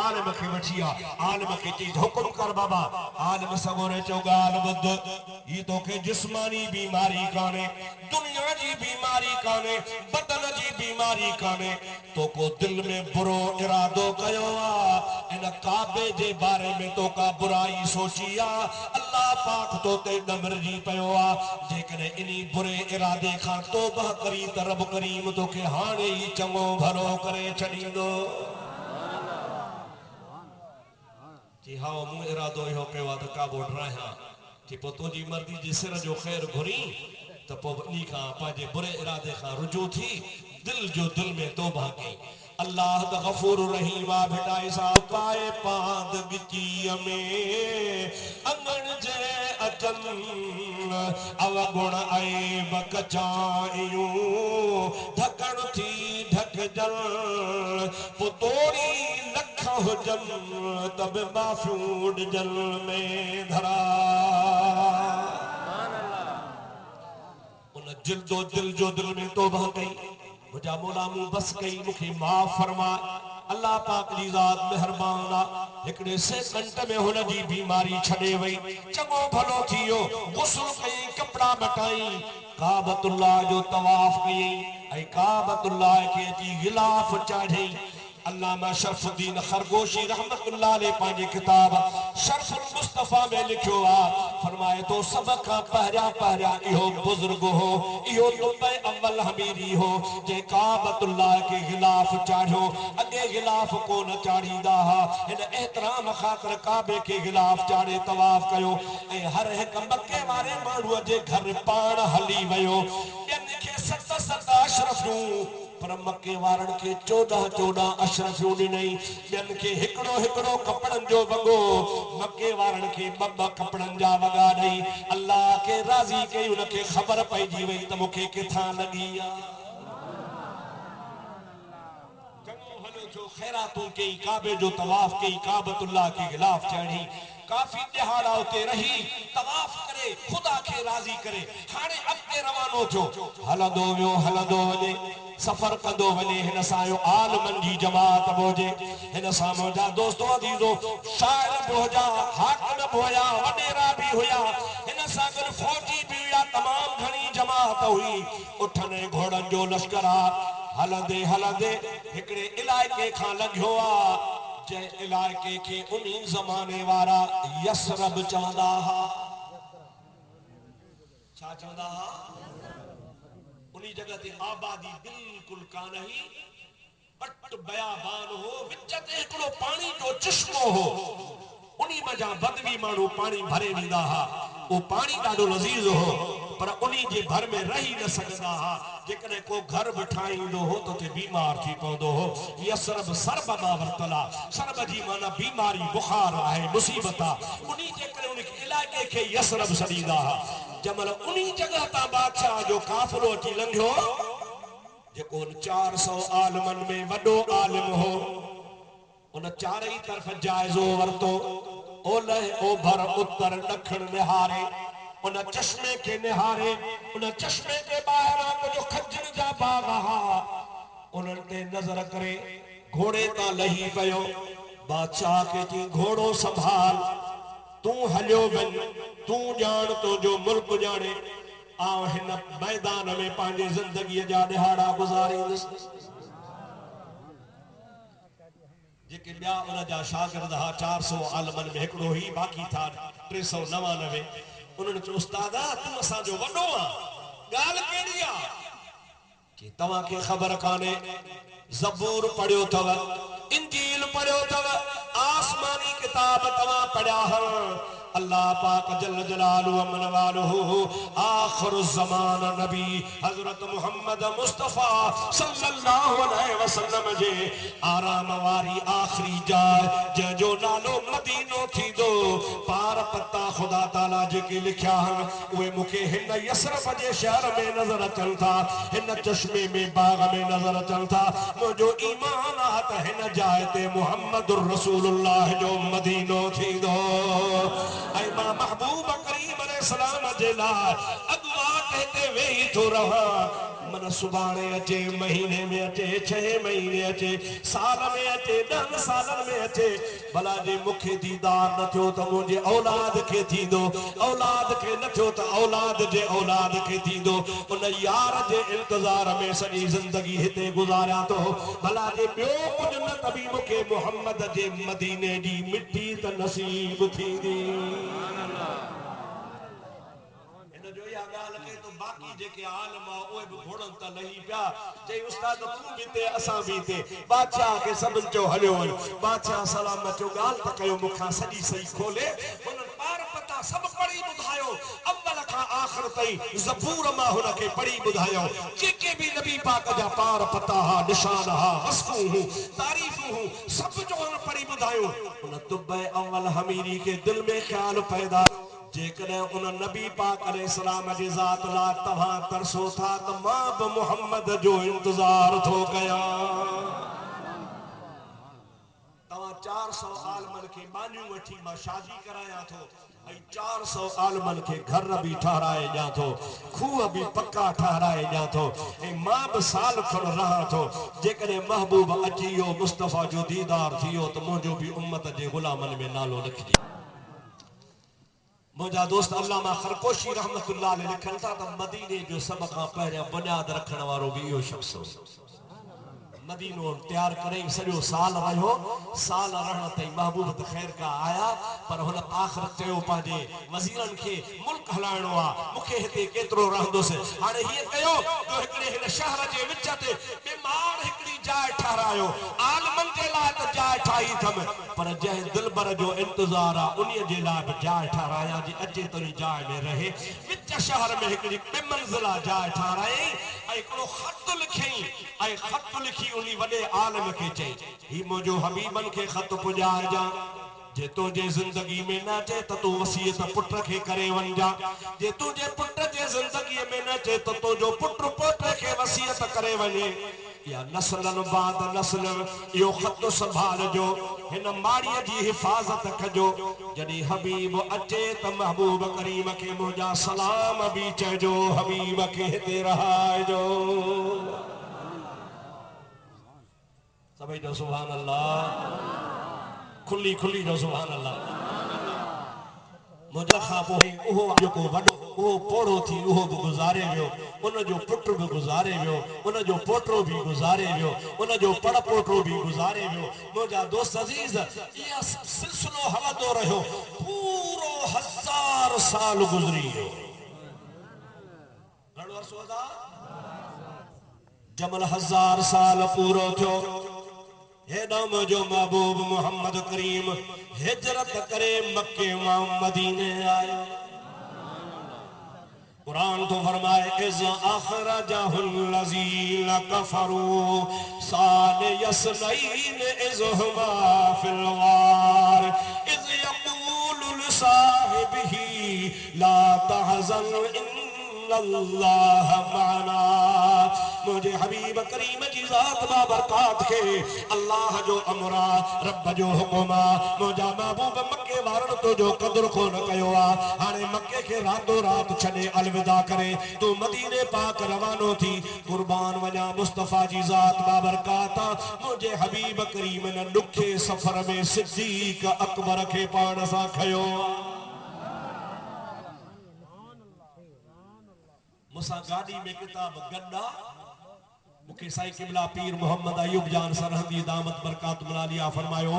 आलिम खे वठी आ आलिम खे चई हुकुम कर बाबा आलिम सगोरे चो गाल बुध ई तोखे जिस्मानी बीमारी काने दुनिया जी बीमारी काने बदन जी बीमारी काने तो को दिल में बुरो इरादो कयो आ इन काबे जे बारे में तो का बुराई सोची आ अल्लाह पाक तो ते दमरजी पयो आ जेकने इनी बुरे इरादे खां तौबा करी त रब करीम तोखे हाणे ही चंगो भलो करे छॾींदो जी हाँ मूं इरादो इहो कयो आहे त काबो ड्राहियां कि पोइ तुंहिंजी मर्ज़ी जे सिर जो ख़ैर घुरी त पोइ इन खां पंहिंजे बुरे इरादे खां रुजू थी दिल में तौबा कई अल्लाह त गफूर रहीम आ बेटा ऐसा पाए पाद गिचीअ में अंगण जे अचन अवगुण ऐब कचायूं ढकण थी ढकजल पुतोड़ी लख हुजन तब माफियूं ॾिजल में धरा उन जिल्दो दिल में तौबा कई मुझा मौला मूं बस कई मुखे माफ फरमा अल्लाह पाक जी ज़ात मेहरबान आ हिकड़े सेकंड में हुन जी बीमारी छड़े वई चंगो भलो थियो गुस्ल कई कपड़ा मटाई काबतुल्लाह जो तवाफ कई ऐं काबतुल्लाह के अची गिलाफ चाढ़ई अल्लामा शरफुद्दीन खरगोशी रहमतुल्लाह अलैह पंहिंजे किताब शरफुल मुस्तफा में लिखियो आ फरमाए तो सब खां पहिरियां इहो बुजुर्ग हो इहो नुतै अव्वल हमीरी हो जे काबतुल्लाह के गिलाफ चाढ़ियो अगे गिलाफ को न चाढ़ींदा हा इन एहतराम ख़ातिर काबे के गिलाफ चाढ़े तवाफ कयो ऐं हर हिक मके वारे माण्हूअ जे घर पाण हली वियो ॿियनि खे सत अशरफियूं पर मके वारन के 14 अशरफियूं ॾिनई ॿियनि खे हिकिड़ो कपड़नि जो वॻो मके वारन खे ॿ कपड़नि जा वॻा ॾेई अल्लाह खे राज़ी कई उनखे ख़बर पइजी वई त मूंखे किथां लॻी आहे चङो भलो थियो ख़ैरातूं कई काबे जो तवाफ कई काबतुल्लाह के गिलाफ चाढ़ी काफ़ी ॾहाड़ा उते रही तवाफ करे खुदा खे राज़ी करे हाणे अॻिते रवानो थियो हलंदो वञे सफ़र कंदो वञे हिन सां आलमन जी जमात बि हुजे हिन सां मुंहिंजा दोस्तो अज़ीज़ो शाइर बि हुया हाकिम बि हुया वॾेरा बि हुया हिन सां गॾु फौजी बि हुया तमामु घणी जमात हुई उठनि घोड़नि जो लश्कर आहे हलंदे हिकिड़े इलाइक़े खां लंघियो आहे जंहिं इलाइक़े खे उन ज़माने वारा यसरब चवंदा हा छा चवंदा हा उन्हीं जगह ते आबादी बिल्कुल कान ही पट बयाबान हो विच ते हिकिड़ो पानी जो चश्मो हो उन्हीं मजा बदवी माण्हू पानी भरे वेंदा हा वो पानी ॾाढो लज़ीज़ हो पर उन्हीं जे भर में रही न सघंदा हा जेकॾहिं को घर बि ठाहींदो हो त उते बीमार थी पवंदो हो यसरब सरब मां वरतल आहे सरब जी माना बीमारी बुखार आहे मुसीबत आहे उन्हीं जे करे उन इलाइक़े खे यसरब सॾींदा हा जंहिंमहिल उन्हीं जगह तां बादशाह जो काफ़िलो अची लंघियो जेको 400 आलमन में वॾो आलिम हो उन चारई तरफ़ जाइज़ो वरतो ओलह ओभर उत्तर ॾखण निहारे उन चश्मे के निहारे उन चश्मे जे ॿाहिरां कुझु खजर जा बाग हा उन्हनि ते नज़र करे घोड़े तां लही पियो बादशाह खे चई घोड़ो संभाल तू हलियो वञ तू ॼाण तुंहिंजो मुल्क ॼाणे आउं हिन मैदान में पंहिंजे ज़िंदगीअ जा ॾहाड़ा गुज़ारींदुसि जेके ॿिया उन जा शागिर्द हा 400 आलमन में हिकिड़ो ही बाक़ी था 399 उन्हनि चयो उस्ताद तू असांजो वॾो आहे ॻाल्हि कहिड़ी आहे कि तव्हांखे ख़बर कान्हे ज़बूर पढ़ियो अथव इंजील पढ़ियो अथव आसमानी किताब तव्हां पढ़िया आहिनि अल्लाह पाक जल जलालुहु मन वालुहु आखिर ज़मान नबी हज़रत मोहम्मद मुस्तफ़ा सल्लल्लाहु अलैहि वसल्लम जे आराम वारी आखिरी जाय जंहिंजो नालो मदीनो थींदो पार पत्ता खुदा ताला जेके लिखिया आहिनि उहे मूंखे हिन यसरब जे शहर में नज़र अचनि था हिन चश्मे में बाग में नज़र अचनि था मुंहिंजो ईमान आहे त हिन जाइ ते मुहम्मदुर रसूलुल्लाह जो मदीनो थींदो ऐं मां महबूब करीम अलैहिस्सलाम जे लाइ अॻुवा कहते वेही तो रहा मन सुभाणे अचे महीने में अचे 6 महीने अचे साल में अचे 10 सालन में अचे भला जे मुखे दीदार न थियो त मुंहिंजे औलाद खे थींदो औलाद खे न थियो त औलाद जे औलाद खे थींदो उन यार जे इंतजार में सॼी ज़िंदगी हिते गुज़ारियां थो भला जे ॿियो कुझु न त बि मूंखे मुहम्मद जे मदीने जी मिठी त नसीब थींदी जो या गाल के तो बाकी जेके आलम ओए भी घोड़न ता लही पिया जे उस्ताद तू भी ते असा भी ते बादशाह के सबन चो हलियो वन बादशाह सलाम चो गाल त कयो मुखा सजी सही खोले उन पार पता सब पढ़ी बुधायो अव्वल का आखिर तई ज़बूर मा हुन के पढ़ी बुधायो जेके भी नबी पाक जा पार पता हा निशान हा वसफू हूं तारीफू हूं सब जो उन पढ़ी बुधायो उन तुबे अव्वल हमीरी के दिल में ख्याल पैदा जेकॾहिं उन नबी पाक अलैहिस्सलाम जी ज़ात ला तव्हां तरसो था त मां बि मुहम्मद जो इंतज़ार थो कयां तव्हां 400 आलमन खे बानियूं वठी मां शादी करायां थो ऐं 400 आलमन खे घर भी ठहराए ॾियां थो खूह भी पक्का ठहराए ॾियां थो ऐं मां बि साल खण रहां थो जेकॾहिं महबूब अची वियो मुस्तफ़ा जो दीदार थी वियो त मुंहिंजो बि उम्मत जे ग़ुलामन में नालो लिखी मुझा दोस्त अल्लामा खरकोशी रहमतुल्लाह अलैह लिखन था त मदीने जो सब खां पहिरियां बुनियाद रखण वारो भी इहो शख्स हो मदीनो तैयार करे सॼो साल रहियो साल रहण ताईं महबूब त ख़ैर का आया पर हुन आख़िर चयो पंहिंजे वज़ीरनि खे मुल्क हलाइणो आहे मूंखे हिते केतिरो रहंदुसि हाणे हीअं कयो जो हिकिड़े हिन शहर जे विच ते बीमार हिकिड़ी जाइ ठहरायो आलमनि जे लाइ त जाइ ठाही अथमि पर जंहिं दिलबर जो इंतज़ार आहे उन्हीअ जे लाइ बि जाइ ठहरायां जे अचे त उन जाइ में रहे विच शहर में हिकिड़ी 2 मंज़िला जाइ ठहरायईं ऐं हिकिड़ो ख़त लिखियईं ऐं ख़त लिखी उन्ही वॾे आलम खे चई ही मुंहिंजो हबीबन खे ख़त पुॼाइजां जे तुंहिंजे ज़िंदगी में न अचे त तूं वसीयत पुट खे करे वञिजा जे तुंहिंजे पुट जे ज़िंदगीअ में न अचे त तुंहिंजो पुट पोटे खे वसीयत करे वञे या नस्लन बाद नस्ल इहो ख़त संभालजो हिन माड़ीअ जी हिफ़ाज़त कजो जॾहिं हबीब अचे त महबूब करीम खे मुंहिंजा सलाम बि चइजो हबीब खे हिते रहाइजो सभई जो सुभान अल्लाह खुली खुली जो सुभान अल्लाह मुझा खां पोइ उहो जेको वॾो उहो पोड़ो थी उहो बि गुज़ारे वियो उन जो पुट बि गुज़ारे वियो उन जो पोटो बि गुज़ारे वियो उन जो पड़ पोटो बि गुज़ारे वियो मुंहिंजा दोस्त अज़ीज़ इहा सिलसिलो हलंदो रहियो पूरो 1000 साल गुज़री वियो घणो अरसो था जमल 1000 साल पूरो थियो हेॾो मुंहिंजो महबूब मोहम्मद करीम हिजरत करे मक्के मां मदीने आयो कुरान तो फरमाए इज़ अख़रजहुल लज़ीना कफ़रू साने यसनईन इज़ हुमा फिल गार इज़ यक़ूलु लिसाहिबिही ला तहज़न अल्लाह माना मुझे हबीब करीम जी ज़ात बाबरकात के अल्लाह जो अमरा रब जो हुकुमा मुझा महबूब मक्के वारन तो जो कदर को न कयो आ हाने मक्के के रातो रात छड़े अलविदा करे तू मदीने पाक रवानो थी कुर्बान वना मुस्तफा जी ज़ात बाबरकात मुझे हबीब करीम न दुखे सफर में सिद्दीक अकबर के पाण सा खयो मुसा गाड़ी में किताब गड्डा मुखे साईं किबला पीर मोहम्मद अयूब जान सरहदी दामत बरकात मुलालिया फरमायो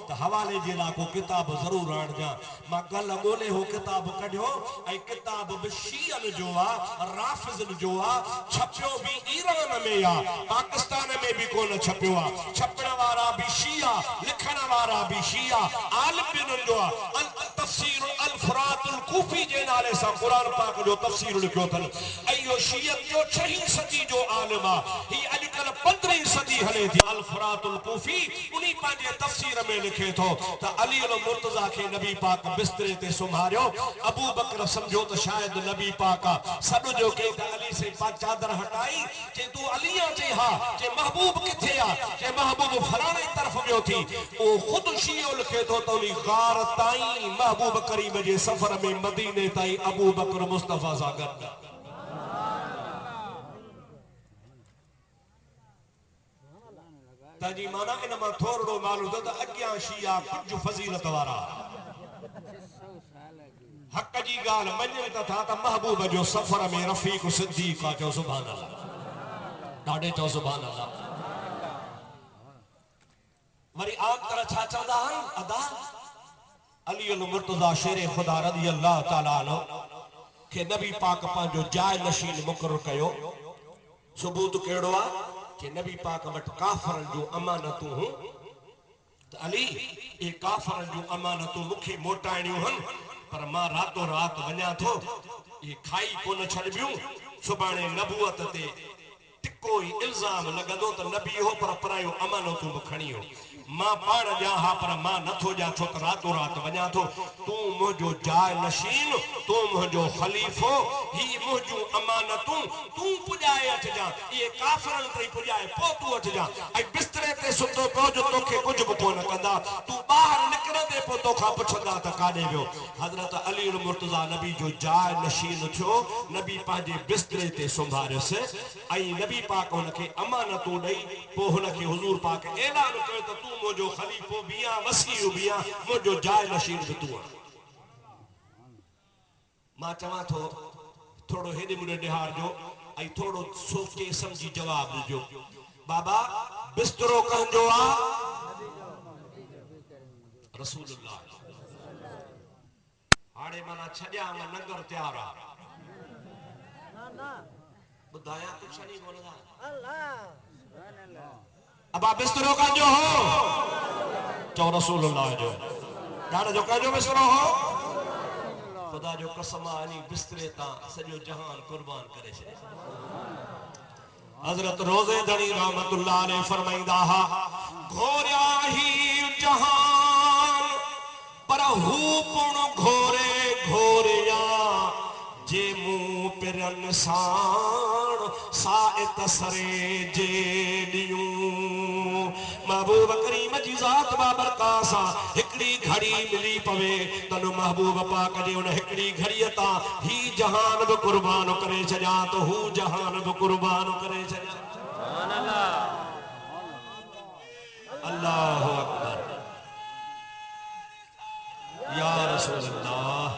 त हवाले जे ला को किताब जरूर आणजा मां कल गोले हो किताब कढियो ऐं किताब बि शीअन जो आ राफिज़न जो आ छपियो भी ईरान में या पाकिस्तान में भी कोन छपियो आ छपण वारा भी शिया लिखण वारा भी शिया आलिम भी उन्हनि जो आ अल तफसीर अल फुरातुल कूफी जे नाले सां कुरान पाक जो तफसीर लिखियो अथनि ऐं इहो शियत जो 6हीं सदी जो आलिम आ ही अॼुकल्ह 15वीं सदी हले थी अल फुरातुल कूफी उन्हीं पंहिंजे तफसीर में लिखे थो त अली अल मुर्तज़ा खे नबी पाक बिस्तरे ते सुम्हारियो अबू बकर समझो त शायद नबी पाक सॾु जो के त अली से चादर हटाई जे तू अली चई हा जे महबूब किथे आ जे महबूब फलाणे तरफ वियो थी ओ खुद शियो लिखे थो त उनी गार ताईं महबूब करीम जे सफर में मदीने ताईं अबू बकर मुस्तफा सां गॾु ताजी माना इन मां थोरो मालूम त अॻियां शिया कुझु फज़ीलत वारा हक़ जी ॻाल्हि मञनि त था त महबूब जो सफ़र में रफ़ीक सिद्दीक़ आहे। चओ सुभान अल्लाह, ॾाढे चओ सुभान अल्लाह। वरी आम तरह छा चवंदा आहिनि अदा अली अल मुर्तज़ा शेर ख़ुदा रज़ी अल्लाह ताला अन्हु के नबी पाक पंहिंजो जाय नशीन मुक़रर कयो। सबूत कहिड़ो आहे कि नबी पाक वटि काफ़रनि जूं अमानतूं हूं त अली ये काफ़रनि जूं अमानतूं मूंखे मोटाइणियूं आहिनि, पर मां रातो रात वञा थो, ये खाई कोन छॾिबियूं। सुभाणे नबूअत ते टिको ई इल्ज़ाम लॻंदो त नबी हो पर परायूं अमानतूं बि खणी हो। मां पाण ॼां हा पर मां नथो ॼां छो त रातो रात वञा थो। तूं मुंहिंजो जाय नशीन, तूं मुंहिंजो ख़लीफ़ो, ही मुंहिंजूं अमानतूं तूं पुॼाए अचजां, इहे काफ़रनि ताईं पुॼाए पोइ तूं अचजां। ऐं बिस्तरे ते सुतो पियो जो तोखे कुझु बि कोन कंदा, तूं ॿाहिरि निकिरंदे पोइ तोखां पुछंदा त काॾे वियो। हज़रत अली अल मुर्तज़ा नबी जो जाय नशीन थियो। नबी पंहिंजे बिस्तरे ते सुम्हारियुसि ऐं नबी पाक हुनखे अमानतूं ॾेई पोइ हुनखे हुज़ूर पाक ऐलान कयो त तूं मुंहिंजो ख़लीफ़ो बि आहीं, वसीउ बि आहीं, मुंहिंजो जाय नशीन बि तूं आहीं। मां चवां थो थोरो हेॾे मुॾे ॾिहाड़जो ऐं थोरो सोचे सम्झी जवाब ॾिजो। बाबा बिस्तरो कंहिंजो आहे? रसूलुल्लाह। हाणे माना छॾिया नंगर तयार आहे। ॿुधाया कुझु छॾी कोन था। अबा बिस्तरो कंहिंजो हो? चओ रसूलुल्लाह जो। ॾाढो जो कंहिंजो बिस्तरो हो? खुदा जो कसम आहे इन बिस्तरे तां सॼो जहान कुर्बान करे छॾे। हज़रत रोज़े धणी रहमतुल्लाह अलैह फरमाईंदा हा घोरिया ही जहान पर हू पुण घोरे घोरिया जे मुंह पिरन साण साइत सरे जे ॾियूं। महबूब करीम जी ज़ात बाबरकात सां हिकिड़ी घड़ी मिली पवे तन महबूब पाक जे उन हिकिड़ी घड़ीअ तां ही जहान बि कुर्बान करे छॾियां त हू जहान बि कुर्बान करे छॾियां। सुभान अल्लाह, अल्लाहु अकबर, या रसूल अल्लाह।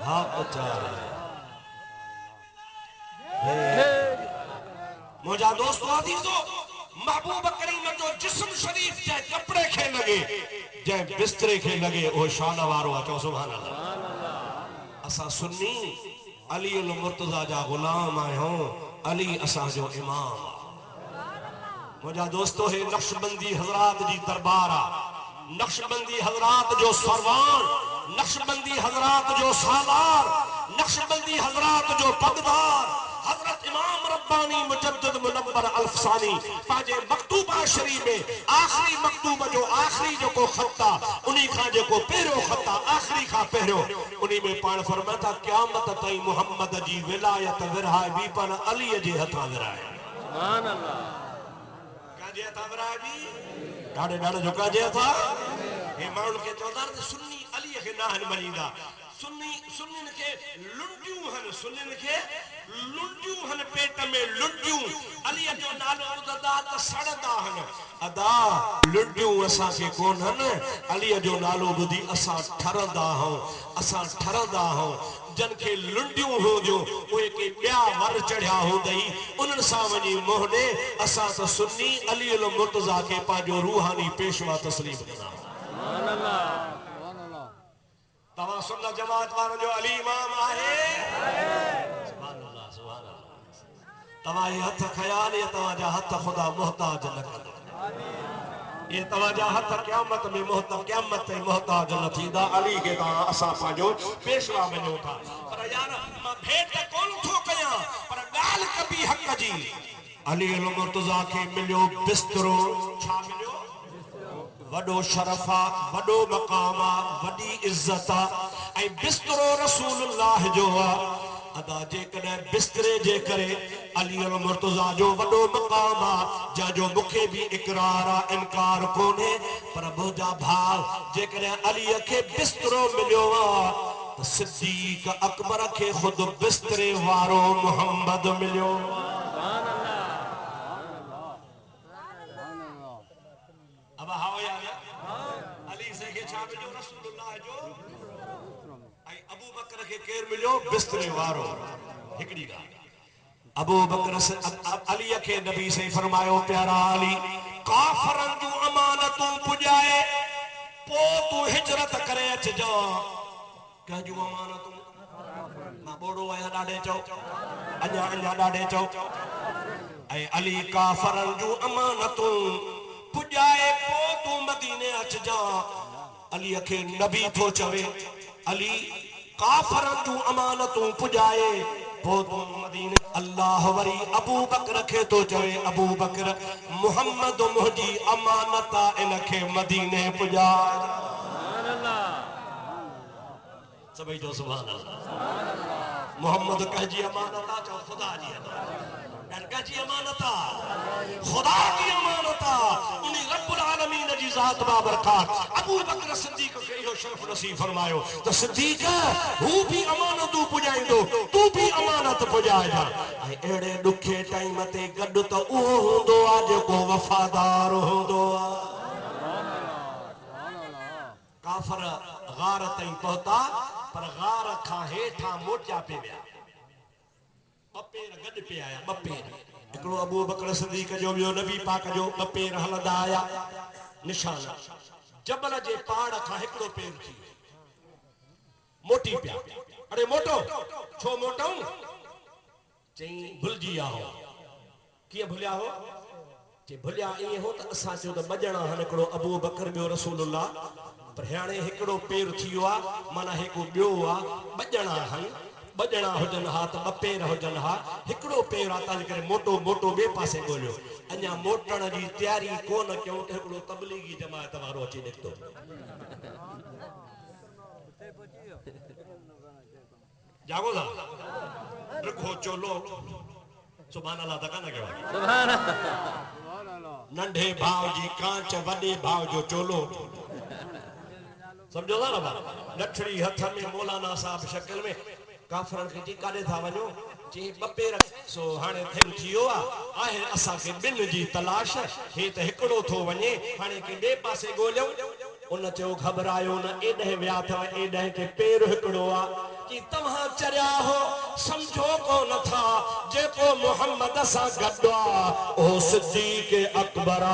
हाथ चार मुझा दोस्तों अजीजो, महबूब करीम जो जिस्म शरीफ जै कपड़े खे लगे जै बिस्तरे खे लगे ओ शान वारो आहे। चओ सुभान अल्लाह। असां सुन्नी अली अल मुर्तज़ा जा गुलाम आहियूं, अली असांजो इमाम आहे। मुझा दोस्तों हे नक्शबंदी हज़रात जी दरबार आहे, नक्शबंदी हज़रात जो सरवान, नक्शबंदी हज़रात जो सालार, नक्शबंदी हज़रात जो पगदार हज़रत इमाम रब्बानी मुजद्दिद मुनव्वर अल्फसानी पांजे मकतूबा शरीफ में आखिरी मकतूब जो आखिरी जो को खत्ता उन्हीं खां जो को पहिरियों खत्ता आखिरी खां पहिरियों उन्हीं में पाण फरमाता क़यामत ताईं मुहम्मद जी विलायत विरहाए बि पर अली जे हथां विरहाए। सुभान अल्लाह। काजे हथां विरहाए बि? ॾाढे ॾाढे जो काजे हथां? हे माण्हुनि खे चवंदा त सुन्नी अलीअ खे न आहिनि मञींदा, सुन्नी सुन्नियुनि खे लुंडियूं आहिनि, सुन्नियुनि खे लुंडियूं आहिनि, पेट में लुंडियूं अलीअ जो नालो ॿुधंदा त सड़ंदा आहिनि। अदा लुंडियूं असांखे कोन्हनि, अलीअ जो नालो ॿुधी असां ठरंदा आहियूं, असां ठरंदा आहियूं। जन खे लुंडियूं हूंदियूं उहे के ॿिया वर चढ़िया हूंदई उन्हनि सां वञी मोह ॾे। असां त सुन्नी अली अल मुर्तज़ा खे पंहिंजो रूहानी पेशवा तस्लीम कंदा आहियूं। सुभान अल्लाह। तव्हां सुन्नत जमात वारनि जो अली इमाम आहे? सुभान अल्लाह, सुभान अल्लाह। तव्हां ये हथ खयाल या तव्हांजा हथ खुदा मोहताज न कंदो। ये तव्हांजा हथ क़यामत में क़यामत ताईं मोहताज न थींदा। अली खे तव्हां असां पंहिंजो पेशवा मञूं था। पर यार मां भेट कोन थो कयां पर ॻाल्हि कबी हक़ जी। अली अल मुर्तज़ा खे मिलियो बिस्तरो, छा मिलियो? वॾो शरफ़ आहे, वॾो मक़ाम आहे, वॾी इज़त आहे ऐं बिस्तरो रसूलुल्लाह जो आहे। अदा जेकॾहिं बिस्तरे जे करे अली अल मुर्तज़ा जो वॾो मक़ाम आहे जंहिंजो मूंखे बि इक़रार आहे, इनकार कोन्हे, पर मुंहिंजा भाउ जेकॾहिं अलीअ खे बिस्तरो मिलियो आहे त सिद्दीक़ अकबर खे ख़ुदि बिस्तरे वारो मुहम्मद मिलियो। भाव या ना अली से के छा मिलियो रसूलुल्लाह जो आई अबू बकर के केर मिलियो बिस्तरे वारो हिकड़ी गा अबू बकर से अली के नबी से फरमायो प्यारा अली काफरन जो अमानतूं पुजाए पो तू हिजरत करे अच जा कहजू अमानतूं मां बोड़ो आया डाडे चो अञा डाडे चो ऐ अली काफरन जो अमानतूं पुजाए पो तू मदीने अच जा अली के नबी थो चवे अली काफरन जो अमानतूं पुजाए पो तू मदीने अल्लाह वरी अबू बकर के तो चवे अबू बकर मुहम्मद मुहजी अमानता इनके मदीने पुजा सुभान अल्लाह सभी जो सुभान अल्लाह मोहम्मद कहजी अमानता चो खुदा जी अमानत कहजी अमानता खुदा की अमानता उन्हीं रब्बुल आलमीन जी जात बाबरकात अबू बकर सिद्दीक के यो शरफ नसीब फरमायो तो सिद्दीक हु भी अमानत पुजाइंदो तू भी अमानत पुजाए जा एड़े दुखे टाइम ते गड तो ओ होंदो आ जेको वफादार होंदो आ काफर गार ताईं पहुता पर गार खां हेठा मोटिया पे विया बपेर गड पे आया बपेर एकड़ो अबू बकर सिद्दीक जो बियो नबी पाक जो बपेर हलंदा आया निशान जबल जे पाड़ खां एकड़ो पेर थी मोटी पिया अरे मोटो छो मोटो चई भुलजी आ हो किए भुलिया हो जे भुलिया ई हो त असा जो त बजणा हन एकड़ो अबू बकर बियो रसूलुल्लाह पर हाणे हिकड़ो पेर थियो आ माना हिकु बियो आ बजणा हन बजणा हुजन हा त ब पेर हुजन हा हिकड़ो पेर आ तंहिं करे मोटो मोटो बे पासे ॻोल्हियो अञा मोटण जी तैयारी कोन कयूं त हिकड़ो तबलीगी जमात वारो अची निकतो जागो था रखो चोलो सुभान अल्लाह तक न कयो सुभान अल्लाह नंढे भाव जी कांच वडे भाव जो चोलो समझो था ना लठड़ी हथ में मौलाना साहब शक्ल में काफरन के काडे था वञो जे बपे रख सो हाने थिन थियो आहे असा के बिन जी तलाश हे त हिकड़ो थो वञे हाने के बे पासे गोलियो उन चयो घबरायो न एडे विया थव एडे के पेर हिकड़ो आ कि तव्हां चरिया हो समझो कोन था जेको मोहम्मद सा गड्डा ओ सिद्दीक अकबर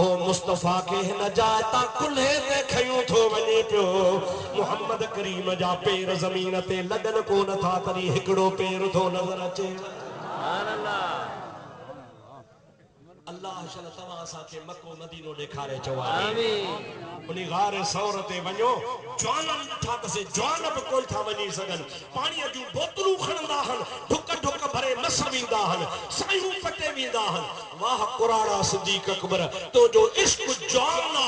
ओ मुस्तफा के न जाता कुल्हे ते खयूं थो वने पियो मोहम्मद करीम जा पेर जमीन ते लगन कोन था तरी हिकड़ो पेर थो नजर अचे सुभान अल्लाह अल्लाह शल तवा सा के मक्को मदीनो दिखारे चवा आमीन उनी गारे सौर ते वणो जवानन ठा से जवान भी कोई था वनी सगन पानी जू बोतलू खणंदा हन ढुक ढुक भरे मस विंदा हन सायूं पटे विंदा हन वाह कुराड़ा सिद्दीक अकबर तो जो इश्क जवाना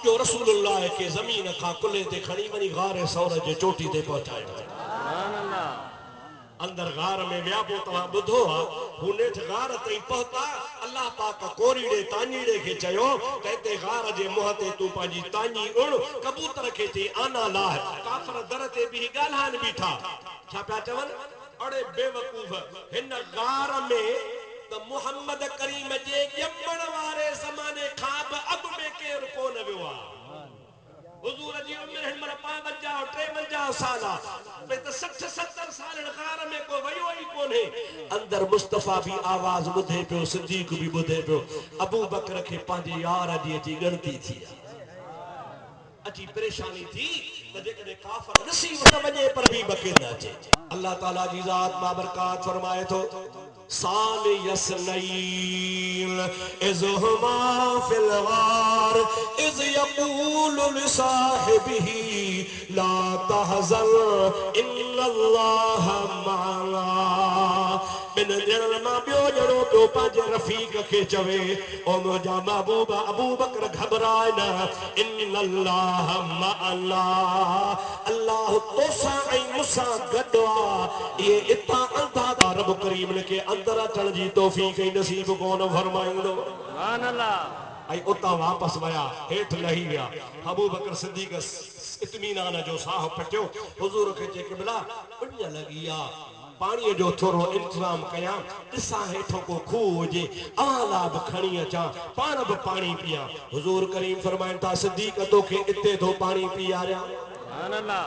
जो रसूलुल्लाह के जमीन का कुले ते खणी वनी गारे सौर जे चोटी ते पहुंचायो सुभान अल्लाह अंदर गार में व्यापो तवा बुधो हुनेठ गार तई पहुता अल्लाह पाक कोरीड़े तानीड़े के चयो कहते गार जे मुंह ते तू पाजी तानी उण कबूतर के ते आना लाह काफर दर ते भी गालहान बीठा छा पिया चवन अड़े बेवकूफ हिन गार में त मोहम्मद करीम जे जमण वाले ज़माने खां बि अॻु में केर कोन वियो आ हुजूर जी उम्र हिन मल 52 साल पे त 60-70 साल गार में को वयो ही कोने अंदर मुस्तफा भी आवाज बुधे पियो सिद्दीक भी बुधे पियो अबू बकर के पांजे यार जी अची गणती थी अची परेशानी थी त जेकॾहिं काफर नसीब न वञे पर भी बके न अचे अल्लाह ताला जी ज़ात बाबरकात फरमाए थो साल यसनैल इज़हुमा फिल गार इज़ यक़ूल लिसाहिबिही ला तहज़न इन्नल्लाह मअना बिन ॼणनि मां ॿियो ॼणो पियो पंहिंजे रफ़ीक खे चवे ओ मुंहिंजा महबूब अबू बकर घबराए न इन्नल्लाह मअना अल्लाह तोसां ऐं मूंसां गॾु आहे इहे इतां अंधा रब करीम के अंदर अचण जी तौफ़ीक़ नसीब कोन फरमाईंदो सुभान अल्लाह आई उतां वापस वया हेठ लही गया अबू बकर सिद्दीक इत्मीनान जो साह पटियो हुजूर के जे क़िबला उञ लगी आ पानी जो थोरो इंतजाम कया दिसा हेठो को खूह हुजे अवाला भी खणी अचा पान भी पानी पिया हुजूर करीम फरमाइन था सिद्दीक तोखे इते तो पानी पियारिया सुभान अल्लाह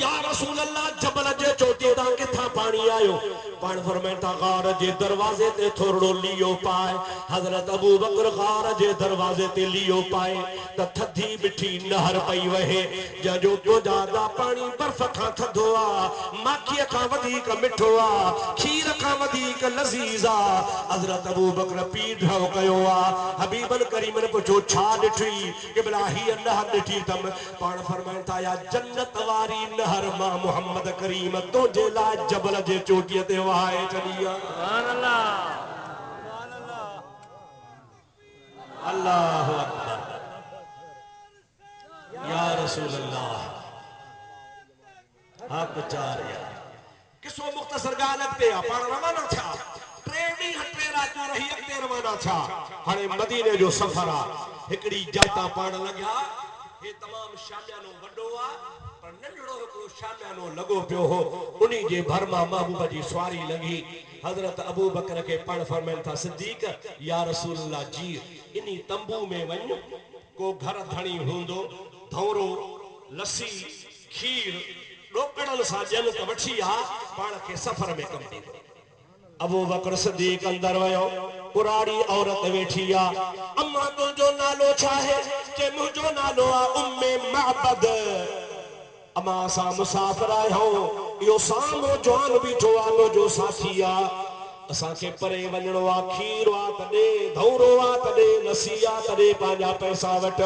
या रसूल अल्लाह जबल जे चोटी ता किथा पानी आयो पान फरमाइन था गार जे दरवाजे ते थोरो लियो पाए हजरत अबू बकर गार जे दरवाजे ते लियो पाए त थधी बिठी नहर पई वहे जो तो ज्यादा पानी बर्फ का थधो आ माखी का वधीक मिठो आ खीर का वधीक लजीज आ हजरत अबू बकर पी ढव कयो आ हबीबन करीमन पुछो छा ॾिठी क़िबला ही नहर ॾिठी तम पान फरमाइन था या जन्नत वारी नहर मां मोहम्मद करीम तुझे लाइ जबल जे चोटीअ ते वहाए छॾी आहे सुभान अल्लाह अल्लाह अकबर या रसूल अल्लाह हक चार या किसो मुख्तसर ॻाल्हि अॻिते आहे पाण रवाना थिया टे ॾींहं टे रातियूं रही अॻिते रवाना थिया हाणे मदीने जो सफ़र आहे हिकिड़ी जाता पाण लॻिया हे तमामु शामियानो वॾो आहे पर नंढड़ो हिकिड़ो शामियानो लॻो पियो हो उन्ही जे भर मां महबूब जी सवारी लॻी हज़रत अबू बकर खे पाण फरमाइनि था सिद्दीक या रसूल अल्लाह जी इन्ही तंबू में वञ को घर धणी हूंदो धौरो लस्सी खीर ॾोकड़नि सां ॼन त वठी आ पाण खे सफ़र में कमु ॾींदो अबू बकर सिद्दीक अंदर वयो पुराड़ी औरत वेठी आ अम्मा तुंहिंजो नालो छा है के मुंहिंजो नालो आ उम्मे मअबद अम्मा असां मुसाफ़िर आहियूं इहो साम्हूं जवान बीठो आ मुंहिंजो साथी आ असांखे परे वञणो आ खीर आ त ॾे धौरो आ त ॾे लस्सी आ त ॾे पंहिंजा पैसा वठ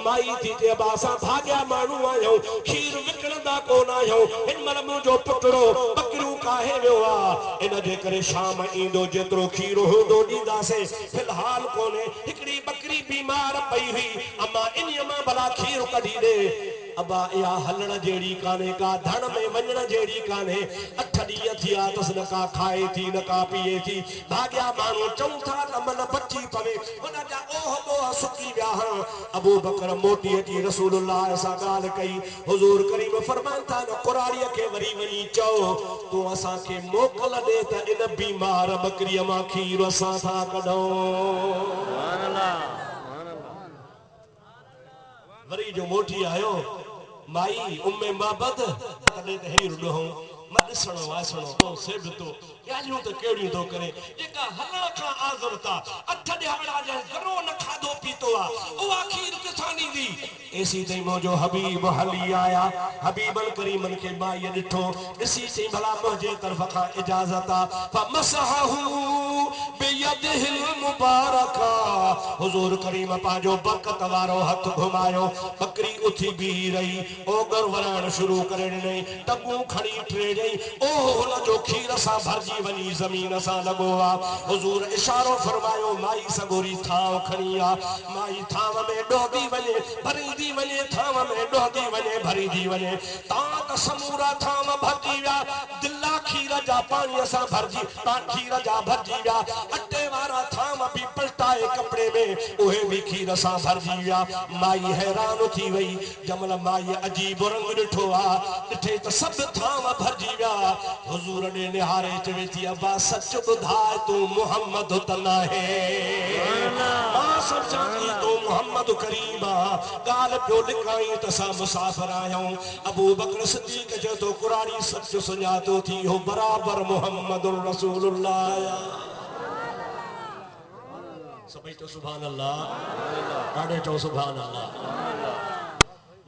माई थी चए अबा असां भाॻिया माण्हू आहियूं खीर विकिणंदा कोन आहियूं हिन महिल मुंहिंजो पुटड़ो बकरियूं काहे वियो आहे इन जे करे शाम ईंदो जेतिरो खीर हूंदो ॾींदासीं फ़िलहाल कोन्हे हिकिड़ी बकरी बीमार पई हुई अम्मा इन्हीअ मां भला खीर कढी ॾे अबा इहा हलण जहिड़ी कान्हे का धण में वञण जहिड़ी कान्हे 8 ॾींहं थी विया अथसि न का खाए थी न का पीए थी भाॻिया माण्हू चऊं था त मन बची पवे हुन जा ओह बोह सुकी विया आहिनि अबू बकर मोटी अची रसूलुल्लाह सां ॻाल्हि कई हुज़ूर करीम फरमाइनि था न कुराड़ीअ खे वरी वञी चओ तूं असांखे मोकल ॾे त इन बीमार बकरीअ मां खीर असां था कढूं वरी जो मोटी आयो माई उम्मे माबद तॾहिं त हेरी रुॾो मां ॾिसणो वासणो सेबतो ॻाल्हियूं त कहिड़ियूं थो करे जेका हलण खां आज़र था 8 ॾियारा जे गरो न खाधो पीतो आहे उहा खीर किथां ॾींदी एसी ताईं मुंहिंजो हबीब हली आया हबीबन करीमन खे माईअ ॾिठो ॾिसी चई भला मुंहिंजे तरफ़ खां इजाज़त आहे फमसहू बियदिहिल मुबारका हुज़ूर करीम पंहिंजो बरकत वारो हथ घुमायो बकरी उथी बीही रही ओगर वराइण शुरू करे ॾिनई टबूं खणी टे ॾई ओह हुन जो खीर सां भरजी वञी ज़मीन सां लॻो आहे हुज़ूर इशारो फरमायो माई सगोरी थांव खणी आ माई थांव में ॾोहंदी वञे भरींदी वञे थांव में ॾोहंदी वञे भरींदी वञे तां त समूरा थांव भरजी विया दिला खीर जा पाणीअ सां भरजी खीर जा भरजी विया अटे वारा थांव बि पलटाए कपिड़े में उहे बि खीर सां भरजी विया माई हैरान थी वई जमल माई अजीब रंग ॾिठो आहे ॾिठे त सभु थांव भरजी विया हुज़ूर ॾे निहारे चवे थी अब्बा सच ॿुधाए तूं मुहम्मद त नाहे मां सम्झां थी तूं मुहम्मद करीम आहे ॻाल्हि पियो लिकाई त असां मुसाफ़िर आहियूं अबू बकर सिद्दीक़ चए थो कुराड़ी सच सुञातो थी हो बराबर मुहम्मद रसूलुल्लाह सभई चओ सुभान अल्लाह ॾाढे चओ सुभान अल्लाह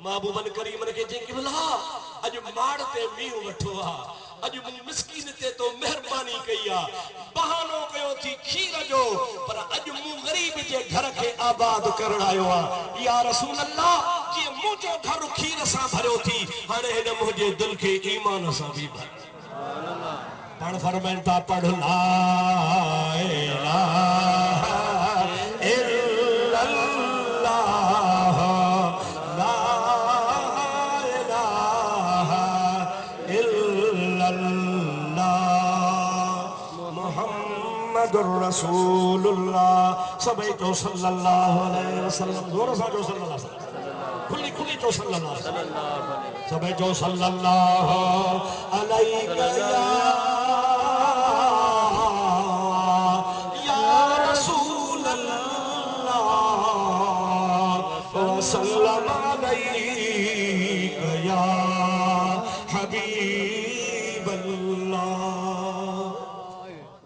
महबूबन करीमन खे चई किबला अॼु माड़ ते मींहुं वठो आहे अॼु मूं मिस्कीन ते तो महिरबानी कई आहे बहानो कयो थी खीर जो पर अॼु मूं ग़रीब जे घर खे आबाद करण आयो आहे या रसूल अल्लाह जीअं मुंहिंजो घर खीर सां भरियो थी हाणे हिन मुंहिंजे दिलि खे ईमान सां बि भर पाण फरमाइनि था पढ़ ला इलाहा इल्लल्लाह ला इलाहा इल्लल्लाह मुहम्मदुर रसूलुल्लाह सभई तो सल्लल्लाहु अलैहि वसल्लम जोर सां जो सल्लल्लाहु अलैहि वसल्लम खुली खुली चो सल्लल्लाहु सबे जो सल्लल्लाहु अलैहि या रसूल अल्लाह व सल्लम अलैका या हबीब अल्लाह।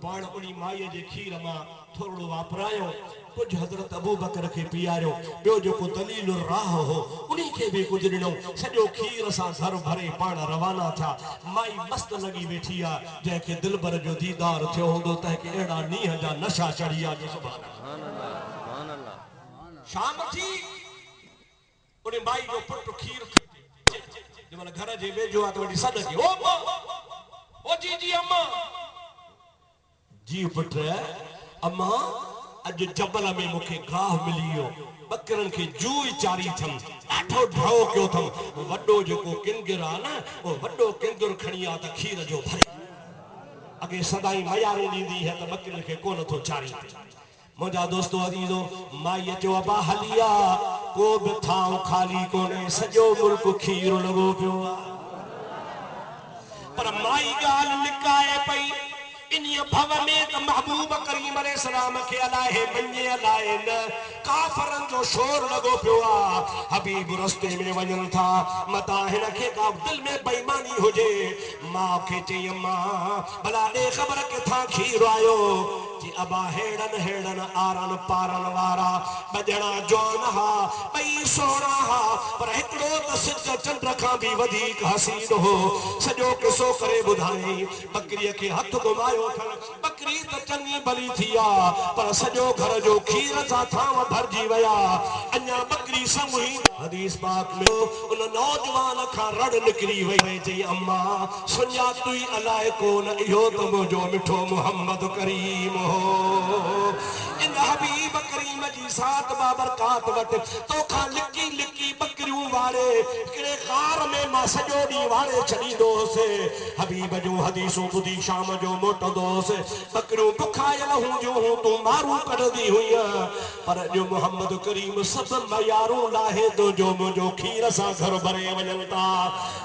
पाण उनी माईअ जे खीर मां थोरो वापरायो, कुछ हज़रत अबू बकर के पियारो, बियो जो दलील राह हो उन्हीं के भी कुछ ॾिनो, सॼो खीर सां घर भरे पाण रवाना थिया। माई मस्त लगी बैठी आ, जंहिंखे दिलबर जो दीदार थियो हूंदो तंहिंखे अहिड़ा नीह जा नशा चढ़ी आ जो सुभान अल्लाह। शाम थी उन माई जो पुट खीर जंहिंमहिल घर जे वेझो आहे त वॾी सॾ कई, ओ अम्मा, ओ जी जी अम्मा, जी पुट अम्मा अज जबल में मुखे गाह मिली वियो, बकरन के जूई चारी थम, ॾाढो ढो कयो थम, वॾो जेको किंगर आ न वो वॾो किंगर खणी आ त खीर जो भरे अगे सदाई मयारू ॾींदी है त बकरन के कोन थो चारी। मुंहिंजा दोस्तो अजीजो माई चयो अबा हलिया को बि थाव खाली कोने, सॼो मुल्क खीर लॻो पियो आहे, पर माई ॻाल्हि लिकाए पई इन भव में त महबूब करीम अलैहिस्सलाम के अलाए मञे अलाए न काफरन जो शोर लगो पियो आ। हबीब रस्ते में वञन था, मता हिन खे का दिल में बेईमानी हुजे, मां खे चई अम्मा भला ॾे ख़बर किथां खीर आयो, जी अबा हेड़न हेड़न आरन पारन वारा बजणा जौन हा, ॿई सोना हा, पर हिकिड़ो त सिज चंड खां भी वधीक हसीन हो। सॼो किसो करे ॿुधाई, बकरीअ खे हथ घुमायो, बकरी त चङी भली थी आ, पर सॼो घर जो खीर सां थांव भरजी विया, अञा बकरी संगी। हदीस पाक में उन नौजवान खां रड़ निकरी वई, चई अम्मा सुञातुई अलाए कोन इहो त मुंहिंजो मिठो मोहम्मद करीम हो। इन हबीब करीम जी सात बाबरकात वट तोखां लिकी लिकी बकरियूं वारे हिकिड़े कार में मां सॼो ॾींहुं वारे छॾींदोसि। हबीब जो हदीसूं ॿुधी शाम जो मोटंदोसि, बकरियूं बुखायल हूंदियूं तूं मारू कढंदी हुई, पर जो मोहम्मद करीम सभु मयारूं लाहे थो जो मुंहिंजो खीर सां घर भरे वञनि था।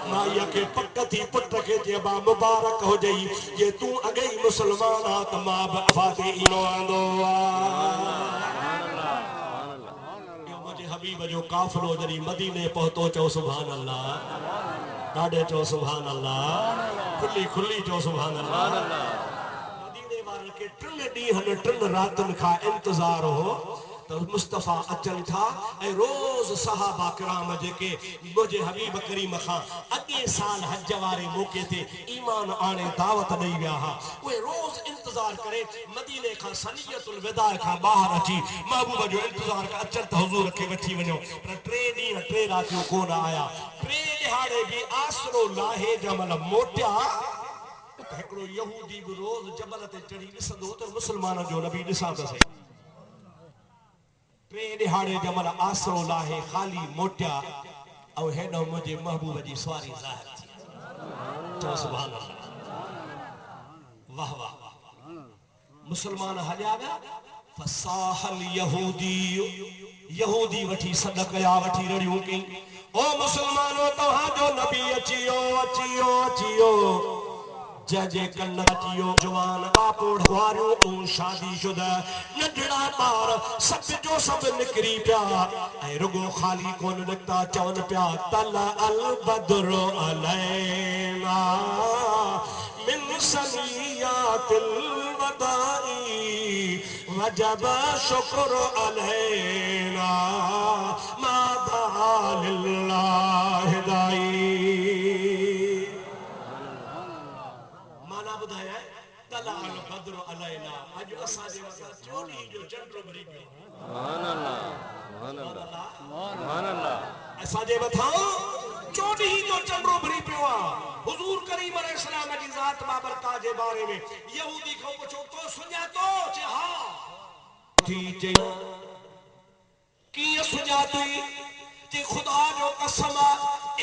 माईअ खे पक थी पुट खे चइबा मुबारक हुजई, जे तूं अॻे ई मुस्लमान आ त मां बि फाते ईंदो आंदो मुंहिंजे हबीब जो काफ़िलो जॾहिं मदीने पहुतो, चओ सुभान अल्लाह, ॾाढे चओ सुभान अल्लाह, खुली खुली चओ सुभान अल्लाह। मदीने वारनि खे 3 ॾींहंनि 3 रातनि खां इंतज़ार हो त मुस्तफ़ा अचनि था, ऐं रोज़ सहाबा किराम जेके मुंहिंजे हबीब करीम खां अॻे साल हज वारे मौके ते ईमान आणे दावत ॾेई विया हा, उहे रोज़ इंतज़ार करे मदीने खां सनियतुल विदा खां ॿाहिरि अची महबूब जो इंतज़ार कर अचनि त हुज़ूर खे वठी वञो, पर 3 ॾींहं 3 रातियूं कोन आया। 3 ॾिहाड़े बि आसरो लाहे जमल मोटिया, हिकिड़ो यहूदी बि रोज़ जबल ते चढ़ी ॾिसंदो त मुस्लमान जो नबी ॾिसां त सही। 3 ॾिहाड़े जमल आसरो लाहे ख़ाली मोटिया, ऐं हेॾो मुंहिंजे महबूब जी सवारी ज़ाहिर थी। चओ सुभान अल्लाह, वाह वाह। मुसलमान हलिया विया, फसाहल यहूदी, यहूदी वठी सॾ कया, वठी रड़ियूं कई, ओ मुसलमानो तव्हांजो नबी अचियो अचियो अचियो, जंहिंजे कन अचियो जवान बापोड़ वारियूं ऐं शादीशुदा नंढड़ा ॿार सभु जो सभु निकिरी पिया, ऐं रुगो ख़ाली कोन निकिता, चवनि पिया तल अल बद्र अलैना मिन सनियातिल वदाई वजब शुक्र अलैना मादा लिल्लाह दाई। माना ॿुधाया तल अल बद्र अलैना, अॼु असांजे मथां चोॾीं जो चंड भरी पियो, सुभान अल्लाह सुभान अल्लाह सुभान अल्लाह, असांजे मथां चोॾीं जो चंड भरी पियो आहे। हुज़ूर करीम अलैहिस्सलाम जी ज़ात बाबरकात जे बारे में यहूदी खां पुछो तो सुञातो, चए हा, थी चई कीअं सुञातई, जे खुदा जो कसम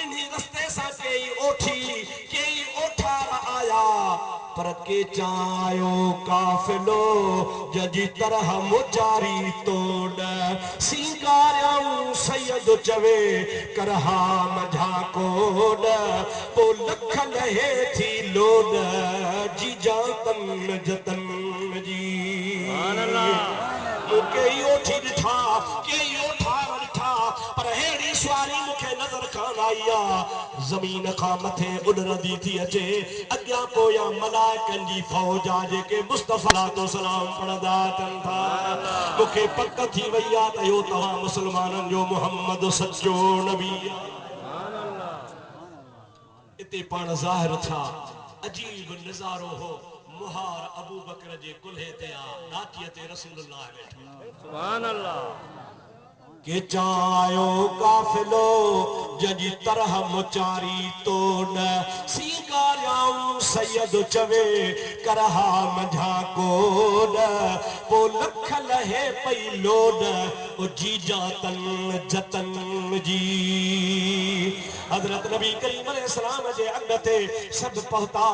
इन रस्ते सां कई ओठी कई ओठार आया, पर के चायो काफिलो जजी तरह मुचारी तोड़ सिंगारियाऊं सैयद चवे करहा मझा कोड पो लख लहे थी लोड जी जातन जतन जी मुके यो थी ॾिठा के यो ठार ॾिठा पर हेड़ी सवारी मुखे नजर कान आई आ ज़मीन खां मथे उॾरंदी थी अचे अॻियां पोयां मलाइकनि जी फौज आ जेके मुस्तफ़ा तो सलाम पढ़ंदा अचनि था मुखे पक थी वई आ त इहो तव्हां मुस्लमाननि जो मोहम्मद सचो नबी इते पाण ज़ाहिर छा अजीब नज़ारो हो मुहार अबू बकर जे कुल्हे ते आ नातीअ ते रसूलुल्लाह वेठो सुभान अल्लाह के चायो काफिलो जजी तरह मुचारी तोड़ सिंगारियाऊं सैयद चवे करहा मझा कोड पो लख लहे पई लोड ओ जी जातन जतन जी हजरत नबी करीम अलैहिस्सलाम जे अॻते सब पहुता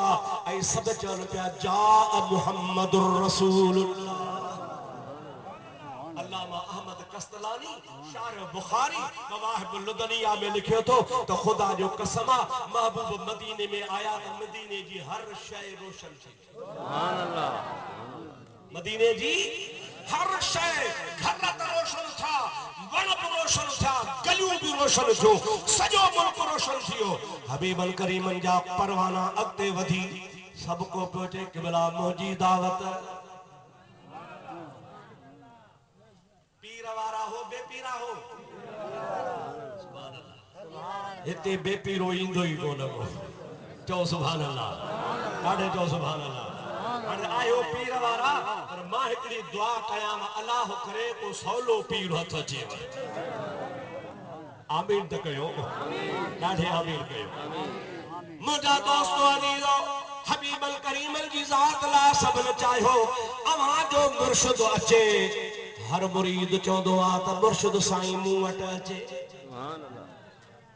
ऐं सब चवन पिया जा मुहम्मदुर रसूलुल्लाह अल्लामा अहमद कस्तलानी शार बुखारी मवाहिबुल लुदनिया में लिखियो तो खुदा जो कसम महबूब मदीने में आया तो मदीने जी हर शय रोशन थी सुभान अल्लाह मदीने जी हर शय घर त रोशन था वण भी रोशन था गलियूं भी रोशन थियो सजो मुल्क रोशन थियो हबीबन करीमन जा परवाना अॻते वधी सब को पियो चे क़िबला मुंहिंजी दावत वारा हो बेपीरा हो सुभान अल्लाह इते बेपीरो इंदो ही कोन को चो सुभान अल्लाह ॾाढे चो सुभान अल्लाह हाणे आयो पीर वारा पर मां हिकड़ी दुआ कयां अल्लाह करे को सवलो पीर हथ अचेव आमीन त कयो ॾाढे आमीन कयो मुंहिंजा दोस्तो अजीजो हबीबल करीमल जी ज़ात ला सबन चाहियो अव्हां जो मुर्शिद अचे हर मुरीद चौंदो आ त मुर्शिद साईं मूं वटि अचे सुभान अल्लाह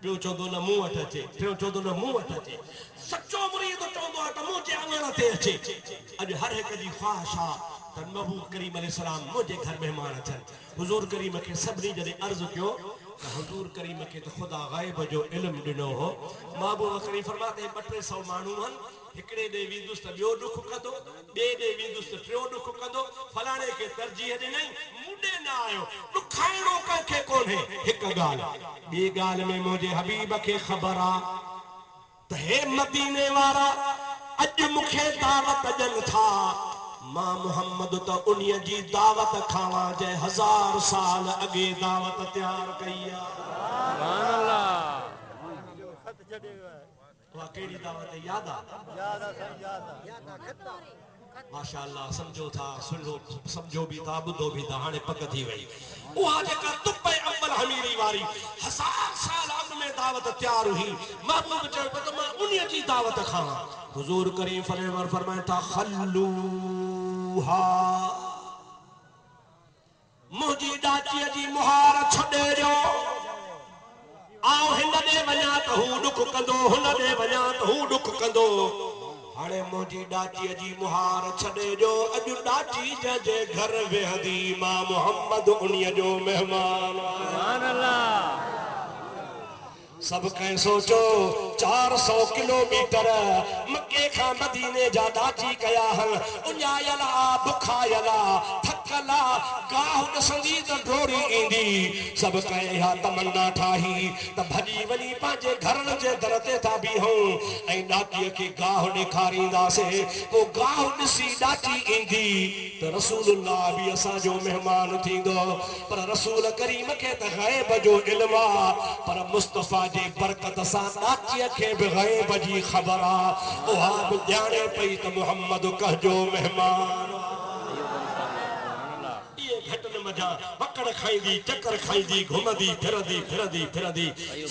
ॿियो चौंदो न मूं वटि अचे टियों चौंदो न मूं वटि अचे सच्चो मुरीद चौंदो आ त मुंहिंजे आंगण ते अचे अॼु हर हिक जी ख्वाहिश आ त महबूब करीम अलैहिस्सलाम मुंहिंजे घर महिमान अचनि हुजूर करीम खे सभिनी जॾहिं अर्ज़ु कयो त हुजूर करीम खे त ख़ुदा ग़ैब जो इल्म ॾिनो हो महबूब करीम फरमाते 200-300 माण्हू आहिनि हिकिड़े ॾे वेंदुसि त ॿियो ॾुख कंदो ॿिए ॾे वेंदुसि त टियों ॾुख कंदो फलाणे खे तरजीह ॾिनई मूंॾे न आयो ॾुखाइणो कंहिंखे कोन्हे हिकु ॻाल्हि ॿी ॻाल्हि में मुंहिंजे हबीब खे ख़बर आ त हे मदीने वारा अॼु मूंखे दावत ॾियनि था मां मुहम्मद त उन्हीअ जी दावत खावां जंहिं 1000 साल अॻे दावत तैयार कई आ सुभान अल्लाह वाह केड़ी दावत याद आ माशाअल्लाह समझो था सुनो समझो भी था बुधो भी था हाने पक थी वई उहा जेका तुपे अव्वल हमीरी वारी 1000 साल अॻु में दावत तैयार हुई महबूब चयो त मां उन्हीअ जी दावत खावां हुजूर करीम फरमाए था खल्लूहा मुंहिंजी डाचीअ जी मुहार छॾे ॾियो आओ हिन ॾे वञा त हू ॾुख कंदो हुन ॾे वञा त हू ॾुख कंदो हाणे मुंहिंजी डाचीअ जी मुहार छॾे ॾियो अॼु डाची जंहिंजे घर वेहंदी मां मोहम्मद उन्हीअ जो महिमान सुभान अल्लाह सब कहीं सोचो 400 किलोमीटर मक्के खां मदीने जा डाची कया हल उञायला बुखायला थकला गाह ॾिसंदी त डोरी ईंदी सब कहीं हा तमन्ना ठाही त भॼी वञी पंहिंजे घरनि जे दर ते था बीहूं ऐं डाचीअ खे गाह ॾेखारींदासीं पोइ गाह ॾिसी डाची ईंदी त रसूलुल्लाह बि असांजो महिमान थींदो पर रसूल करीम खे त ग़ैब जो इल्म आ पर मुस्तफ़ा जे बरकत सां डाचीअ खे बि ग़ैब जी ख़बर आ उहा बि ॼाणे पई त मुहम्मद कहजो महिमान ये घटन मजा पकड़ खाईंदी चक्कर खाईंदी घुमंदी फिरंदी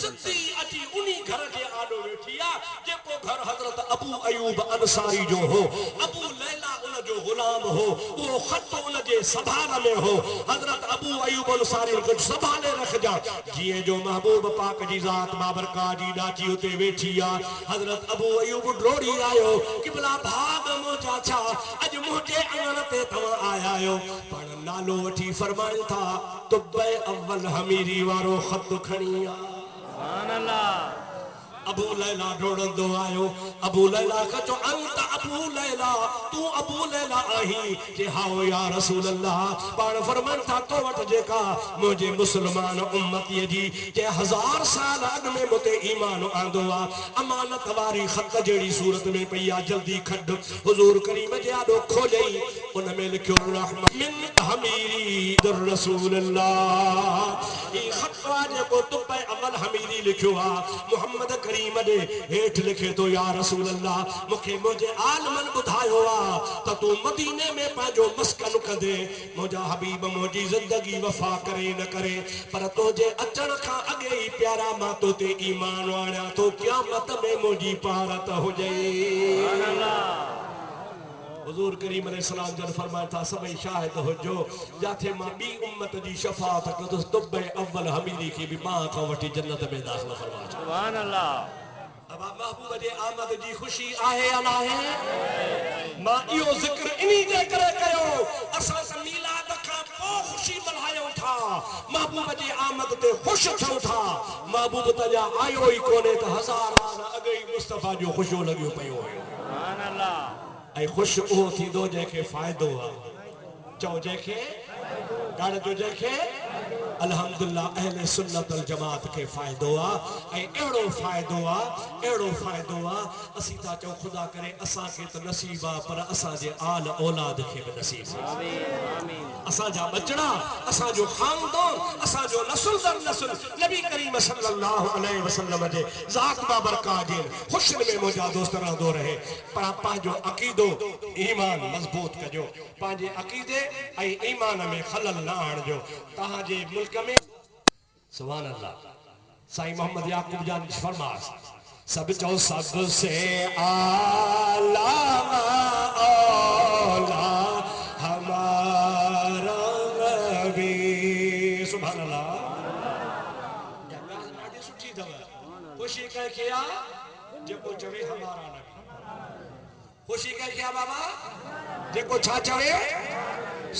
सिद्धी अची उन्हीं घर जे आॾो वेठी आ जेको घर हज़रत अबू अयूब अंसारी जो हो अबू लैला उन जो गुलाम हो, वो खत उन जे संभाल में हो। हजरत अबू अयूब अंसारी को संभाले रख जा, जिए जो महबूब पाक जी जात बाबरका जी डाची उते वेठी आ। हजरत अबू अयूब डोड़ी आयो, किबला भाग मुझा छा, अज मुझे अंगण ते तवा आया आयो, पण नालो वठी फरमाइन था तुब्बे अव्वल हमीरी वारो खत खणी आ। सुभान अल्लाह। अबू लैला डोड़ंदो आयो, अबू लैला का जो अंत अबू लैला, तू अबू लैला आही जे हाओ या रसूल अल्लाह। पाण फरमान था तो वट जेका मुझे मुसलमान उम्मती जी जे 1000 साल अग में मुते ईमान आंदो आ, अमानत वारी खत जेड़ी सूरत में पईया जल्दी खड हुजूर करीम जे आडो खोलई, उन में लिखियो रहमत मिन हमीरी दर रसूल अल्लाह। ई खत वाजे को तुब्बे अव्वल हमीरी लिखियो आ, मोहम्मद करीम दे हेठ लिखे तो या रसूल अल्लाह मुखे मुझे आलमन बुधायो आ त तू मदीने में पाजो मस्कन कंदे, मुझा हबीब मुझी जिंदगी वफा करे न करे, पर तुझे अचण का अगे ही प्यारा मां तो ते ईमान वाणा तो क़यामत में मुझी पारत हो जाई। सुभान अल्लाह। हुजूर करीम अलैहिस्सलाम जन फरमाया था सभई शाहिद हो जो जाथे मां बी उम्मत जी शफाअत कंदुसि तुब्बे अव्वल हमीरी की भी मां खां वठी जन्नत में दाखिल फरमा। सुभान अल्लाह। अब महबूब जे आमद जी खुशी आहे या ना है? मां इहो जिक्र इनी जे करे कयो, असां त मीलाद खां पोइ खुशी मल्हायूं था, महबूब जे आमद ते खुश थियूं था। महबूब तजा आयो ही कोने त 1000 साल अॻु ई मुस्तफा जो खुशो लॻियो पियो हुयो। सुभान अल्लाह। ऐं खुश उहो थींदो जंहिंखे फ़ाइदो आहे, चओ जंहिंखे ॻाढ़ जो जंहिंखे अल्हम्दुलिल्लाह अहले सुन्नत अल जमात खे फ़ाइदो आहे। ऐं अहिड़ो फ़ाइदो आहे, अहिड़ो फ़ाइदो आहे, असीं था चऊं ख़ुदा करे असांखे त नसीब आहे, पर असांजे आल औलाद खे बि नसीब आहे। असांजा बचड़ा, असांजो ख़ानदान, असांजो नस्ल दर नस्ल नबी करीम सल्लल्लाहु अलैहि वसल्लम जे ज़ात बाबरकात जे हुस्न में मुंहिंजा दोस्त रहंदो रहे। पर पंहिंजो अक़ीदो ईमान मज़बूत कजो, पंहिंजे अक़ीदे ऐं ईमान में खलल न आणिजो। तव्हांजे मुल्क में सुभान अल्लाह साईं मोहम्मद याकूब जान फरमास सब चो सबसे आला औला हमारा नबी। सुभान अल्लाह। ॾाढी सुठी अथव, खुशी कंहिंखे आहे जेको चवे हमारा नबी। खुशी कंहिंखे आहे बाबा जेको छा चवे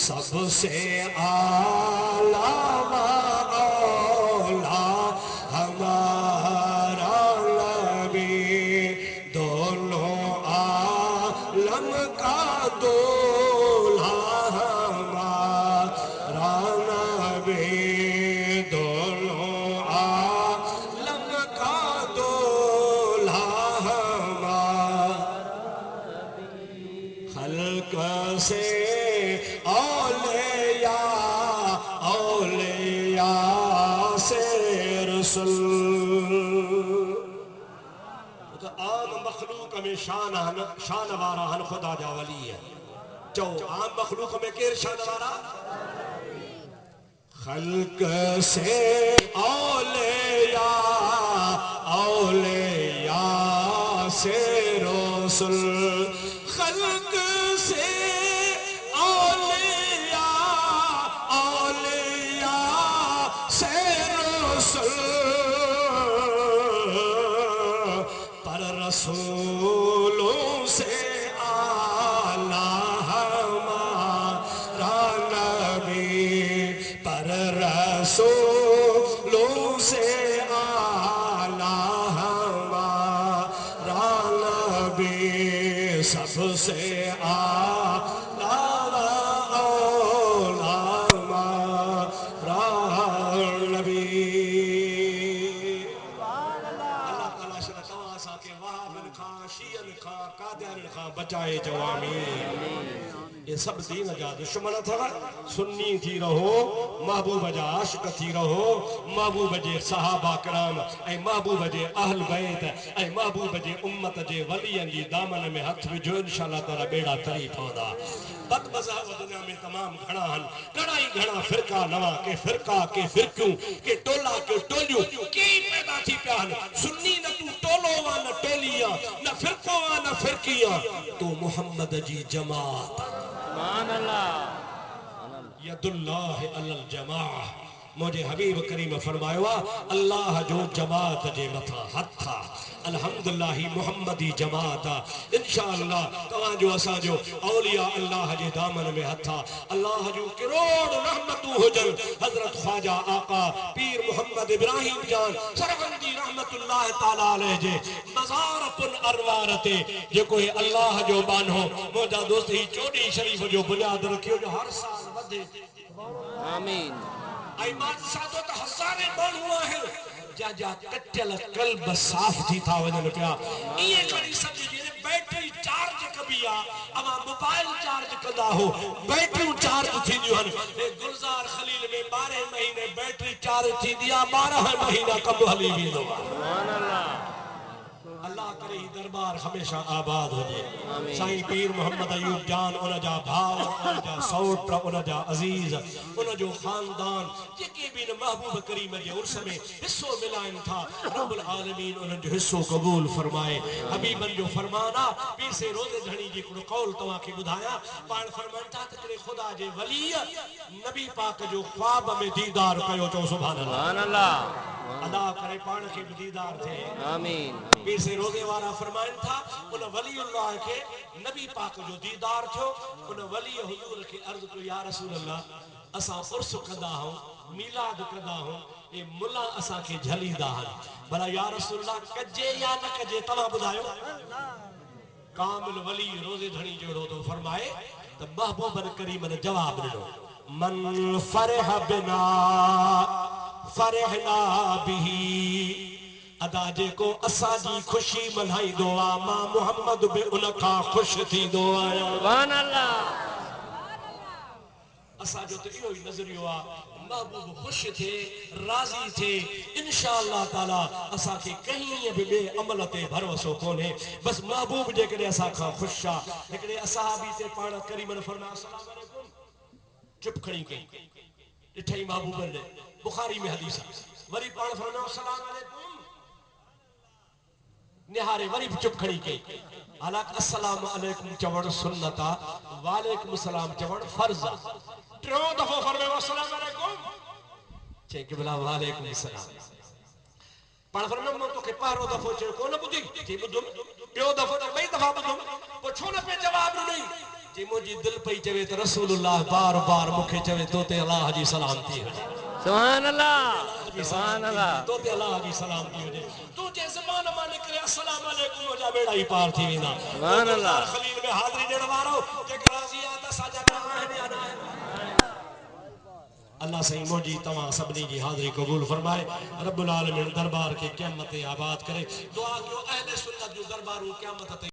सबसे आला औला हमारा नबी, दोनों आलम का दूल्हा हमारा नबी, दोनों आलम का दूल्हा हमारा खल्क से औलिया, औलिया से रसूल। तो आम मखलूक में शान वारा हन खुदा जा वली है। चो आम मखलूक में केर शान वारा? खल्क से औलिया, औलिया से रसूल, खल्क से औलिया, औलिया से रसूल, पर रसूलों से आला हमारा नबी, पर रसूलों से आला हमारा नबी, सबसे आला औला हमारा नबी। अल्लाह ताला शर तवां असांखे वहाबन खां, शियन खां, कादियान खां बचाए जवामी। ये सब दीन जा दुश्मन अथव। सुन्नी थी रहो, महबूब जा आशिक थी रहो, महबूब जे सहाबा किराम ऐं महबूब जे अहल बैत ऐं महबूब जे उम्मत जे वलियन जी दामन में हथ विझो, इंशाअल्लाह ताला बेड़ा तरी पवंदा। बद मज़हब दुनिया में तमाम घणा हन, घणा ही घणा फिरका नवा, के फिरका के फिरकियूं, के टोला के टोलियूं की पैदा थी पिया हन। सुन्नी न तू टोलो वा न टोली आ, न फिरको वा न फिरकी किया तो मोहम्मद जी जमात सुभान अल्लाह। यदुल्लाह अलल जमाअह। मुझे हबीब करीम फरमायो अल्लाह जो जमात जे मथा हथा अल्हम्दुलिल्लाह मोहम्मदी जमात इंशाअल्लाह तवां जो असा जो औलिया अल्लाह जे दामन में हथा अल्लाह जो करोड़ रहमतू हुजन हजरत ख्वाजा आका पीर मोहम्मद इब्राहिम जान सरगंदी रहमतुल्लाह ताला अलैह जे मज़ार पुन अरवार ते जेको अल्लाह जो बानो मोजा दोस्त ही चोडी शरीफ जो बुनियाद रखियो जो हर साल वधे आमीन। आई मां सादो त हज़ारे माण्हू आहिनि जा जा कटियल कल्ब साफ़ थी था वञनि पिया इएं खणी सम्झिजे बैटरी चार्ज कबी आहे अवां मोबाइल चार्ज कंदा हो बैटरियूं चार्ज थींदियूं आहिनि हे गुलज़ार खलील में 12 महीने बैटरी चार्ज थींदी आहे 12 महीना कब हली वेंदो आहे। सुभान अल्लाह। अल्लाह करे ही दरबार हमेशा आबाद हो जाए। आमीन। साईं पीर मोहम्मद अयूब जान उन जा भाव उन जा सौट उन जा अजीज उन जो खानदान जेके भी न महबूब करीम जे उर्स में हिस्सो मिलाइन था रब्बुल आलमीन उन जो हिस्सो कबूल फरमाए। हबीबन जो फरमाना पीर से रोज़े धणी जी को कौल तवा के बुधाया पान फरमान था तकरे खुदा जे वली नबी पाक जो ख्वाब में दीदार कयो चो सुभान अल्लाह। सुभान अल्लाह। अल्लाह करे पान के दीदार थे आमीन। पीर से रोज़े वारा फरमाइन था उन वलीउल्लाह के नबी पाक जो दीदार थियो उन वली हुजूर के अर्ज को या रसूल अल्लाह असा उर्स कंदा हूं मीलाद कंदा हूं ए मुला असा के झलीदा हन भला या रसूल अल्लाह कजे या न कजे तवा बुधायो। कामिल वली रोज़े धणी जोड़ो तो फरमाए त महबूबन करीम ने जवाब दिनो मन फरह बिना फरहना बिही अदा जेको असा जी खुशी मनाईंदो आ मां मोहम्मद बि उन खां ख़ुश थींदो आहियां। सुभान अल्लाह। असा जो तो इहो ही नज़रियो आ महबूब खुश थे राज़ी थे इंशाअल्लाह ताला असा के कहीं भी बे अमल ते भरोसो कोने बस महबूब जे करे असा खां खुश आ। एकड़े असहाबी ते पाण करीमन फरमाया अस्सलाम वालेकुम चुप खणी कई ॾिठई महबूब ने बुखारी में हदीस वरी पाण फरमाया अस्सलाम वालेकुम निहारे वरी चुप खड़ी कई हालांकि अस्सलाम अलैकुम चवण सुन्नत आ वालेकुम सलाम चवण फर्ज आ। टियों दफो फरमायो अस्सलाम अलैकुम चई कि भला वालेकुम सलाम पाण फरमायो मैं तोखे पहिरों दफो चयो कोन बुधी चई बुधुम ॿियो दफो त ॿई दफा बुधुम पो छो न पे जवाब ॾिनई जे मुंहिंजी दिलि पई चवे त रसूलुल्लाह बार बार मूंखे चवे तो ते अल्लाह जी सलामती हुजे सुभान अल्लाह। जी सुभान सलामती अल्लाह। तो ते अल्लाह जी सलामती हुजे तू जे ज़बान मां निकरे अस्सलाम वालेकुम हो जा बेड़ा ही पार थी वेंदा। ओ सुभान अल्लाह। गुलज़ार खलील में हाज़री ॾियण वारो जेके राज़ी आ त साजा का आहिनि या न आहिनि। अल्लाह सही मोजी तवा सबनी जी हाज़री कबूल फरमाए रब्बुल आलमीन दरबार के क़यामत आबाद करे दुआ कयो अहले सुन्नत जो दरबारू क़यामत